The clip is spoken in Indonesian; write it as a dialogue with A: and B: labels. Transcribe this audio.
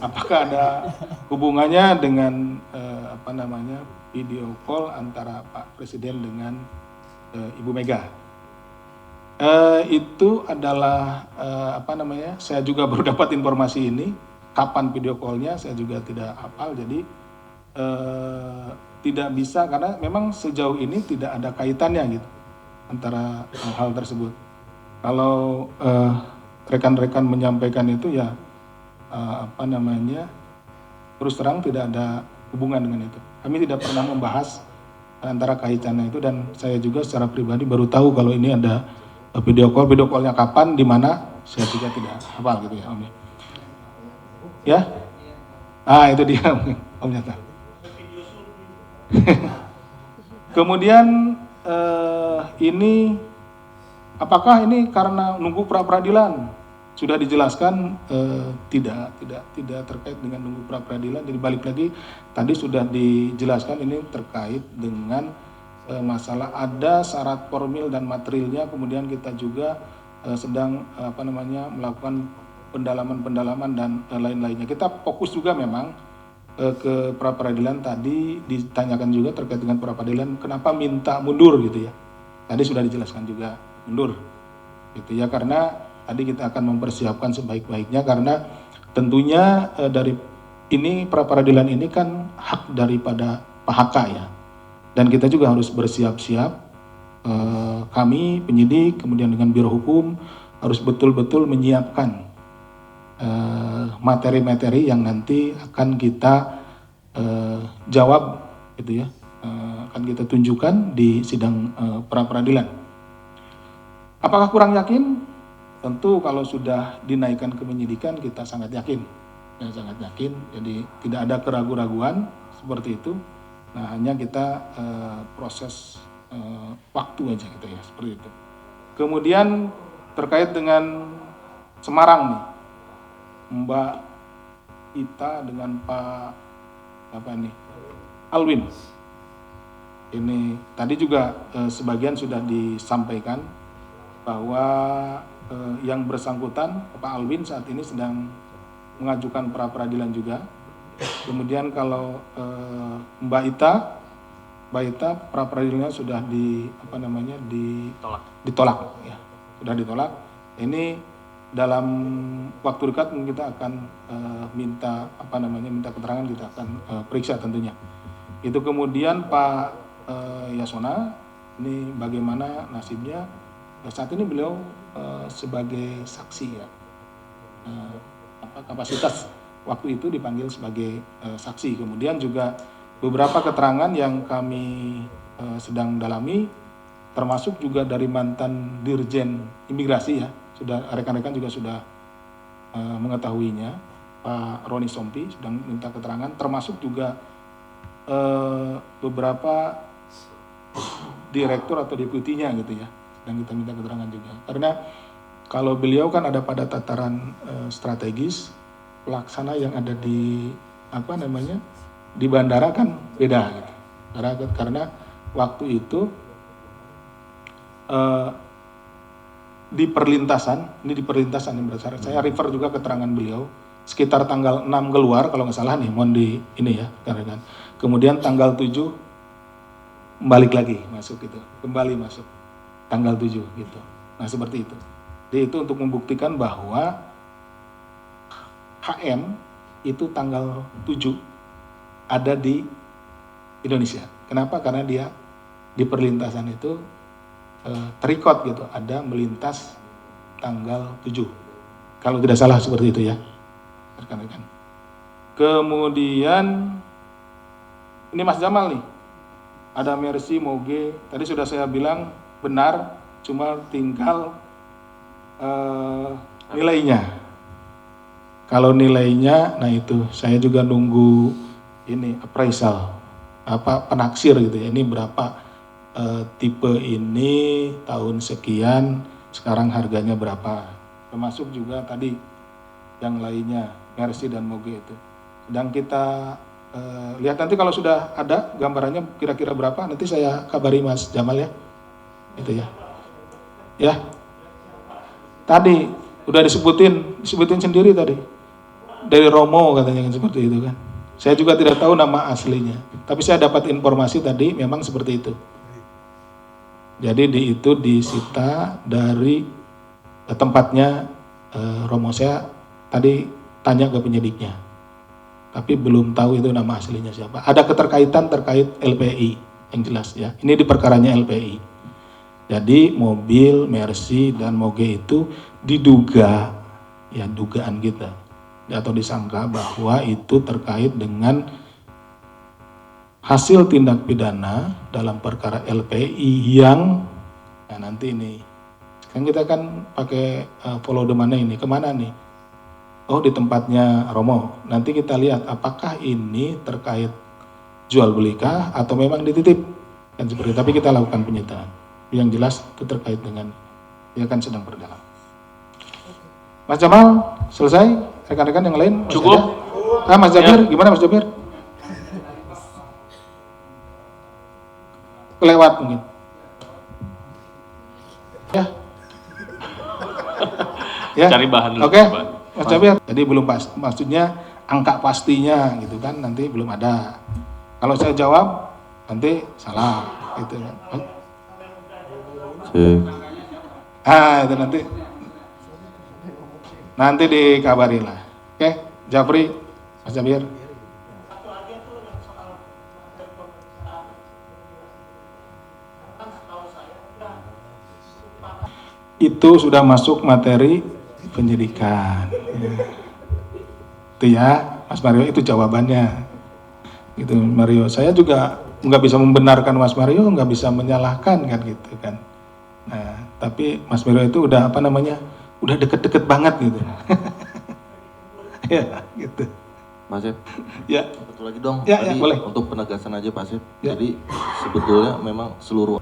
A: apakah ada hubungannya dengan video call antara Pak Presiden dengan Ibu Mega. Itu adalah saya juga baru dapat informasi ini, kapan video call-nya saya juga tidak hafal, jadi tidak bisa karena memang sejauh ini tidak ada kaitannya gitu antara hal tersebut. Kalau rekan-rekan menyampaikan itu ya terus terang tidak ada hubungan dengan itu. Kami tidak pernah membahas antara kaitannya itu, dan saya juga secara pribadi baru tahu kalau ini ada video call-nya kapan, di mana, saya juga tidak hafal gitu ya Om. Ya? Itu dia Om Nyata. Kemudian ini apakah ini karena nunggu pra peradilan? Sudah dijelaskan tidak terkait dengan nunggu pra peradilan. Jadi balik lagi tadi sudah dijelaskan ini terkait dengan masalah ada syarat formil dan materialnya, kemudian kita juga sedang melakukan pendalaman dan lain-lainnya. Kita fokus juga memang ke pra peradilan. Tadi ditanyakan juga terkait dengan pra peradilan kenapa minta mundur gitu ya. Tadi sudah dijelaskan juga mundur gitu ya, karena tadi kita akan mempersiapkan sebaik-baiknya, karena tentunya dari ini pra peradilan ini kan hak daripada Pak HK ya, dan kita juga harus bersiap-siap, kami penyidik kemudian dengan Biro Hukum harus betul-betul menyiapkan materi-materi yang nanti akan kita jawab gitu ya, akan kita tunjukkan di sidang pra peradilan. Apakah kurang yakin? Tentu kalau sudah dinaikkan ke penyidikan kita sangat yakin, sangat yakin. Jadi tidak ada keraguan-raguan seperti itu. Nah, hanya kita proses waktu aja gitu ya, seperti itu. Kemudian terkait dengan Semarang nih, Mbak Ita dengan Pak Alwin. Ini tadi juga sebagian sudah disampaikan bahwa yang bersangkutan Pak Alwin saat ini sedang mengajukan pra peradilan juga. Kemudian kalau Mbak Ita pra peradilannya sudah ditolak ya, sudah ditolak. Ini dalam waktu dekat kita akan minta keterangan, kita akan periksa tentunya. Itu kemudian Pak Yasona, ini bagaimana nasibnya? Saat ini beliau sebagai saksi ya, kapasitas waktu itu dipanggil sebagai saksi. Kemudian juga beberapa keterangan yang kami sedang dalami, termasuk juga dari mantan Dirjen Imigrasi ya, sudah rekan-rekan juga sudah mengetahuinya, Pak Roni Sompi sedang minta keterangan, termasuk juga beberapa direktur atau deputinya gitu ya, dan kita minta keterangan juga. Karena kalau beliau kan ada pada tataran strategis, pelaksana yang ada di di bandara kan beda gitu. Karena waktu itu di perlintasan yang berdasarkan saya refer juga keterangan beliau, sekitar tanggal 6 keluar kalau nggak salah nih, mohon di ini ya kan. Kemudian tanggal 7 balik lagi masuk gitu, kembali masuk tanggal 7 gitu. Nah seperti itu. Jadi itu untuk membuktikan bahwa HM itu tanggal 7 ada di Indonesia. Kenapa? Karena dia di perlintasan itu terikot gitu, ada melintas tanggal 7. Kalau tidak salah seperti itu ya, rekan-rekan. Kemudian ini Mas Jamal nih, ada Mercy Moge, tadi sudah saya bilang benar, cuma tinggal nilainya. Kalau nilainya, nah itu saya juga nunggu ini appraisal, penaksir gitu ya, ini berapa tipe ini tahun sekian, sekarang harganya berapa. Termasuk juga tadi yang lainnya, Mercy dan Moge itu. Sedang kita lihat nanti kalau sudah ada gambarannya kira-kira berapa, nanti saya kabari Mas Jamal ya. Itu ya. Ya. Tadi udah disebutin sendiri tadi. dari Romo katanya kan seperti itu kan. Saya juga tidak tahu nama aslinya, tapi saya dapat informasi tadi memang seperti itu. Jadi itu disita dari tempatnya Romo. Saya tadi tanya ke penyidiknya, tapi belum tahu itu nama aslinya siapa. Ada keterkaitan terkait LPI yang jelas ya. Ini di perkaranya LPI. Jadi mobil Mercy dan Moge itu diduga, ya dugaan kita, atau disangka bahwa itu terkait dengan hasil tindak pidana dalam perkara LPI yang, nah nanti ini, kan kita kan pakai follow the money ini, kemana nih? Oh di tempatnya Romo, nanti kita lihat apakah ini terkait jual belikah atau memang dititip, kan seperti itu, tapi kita lakukan penyitaan. Yang jelas itu terkait dengan, dia kan sedang berdalam. Mas Jamal, selesai? Rekan-rekan yang lain?
B: Cukup.
A: Mas Jabir, gimana Mas Jabir? Kelewat mungkin. Ya. Ya.
B: Cari bahan dulu.
A: Oke, Mas Jabir. Jadi belum pas, maksudnya angka pastinya gitu kan, nanti belum ada. Kalau saya jawab, nanti salah gitu kan. Itu nanti dikabari lah. Oke, Jafri, Mas Jabir. Itu sudah masuk materi penyidikan. Ya. Itu ya, Mas Mario, itu jawabannya. Gitu Mario. Saya juga nggak bisa membenarkan Mas Mario, nggak bisa menyalahkan kan gitu kan. Nah, tapi Mas Mario itu udah apa namanya, udah deket-deket banget gitu. Ya, gitu.
C: Mas Sip,
A: ya.
C: betul lagi dong.
A: Ya,
C: tadi
A: ya, boleh.
C: Untuk penegasan aja Pak Sip.
A: Ya.
C: Jadi sebetulnya memang seluruh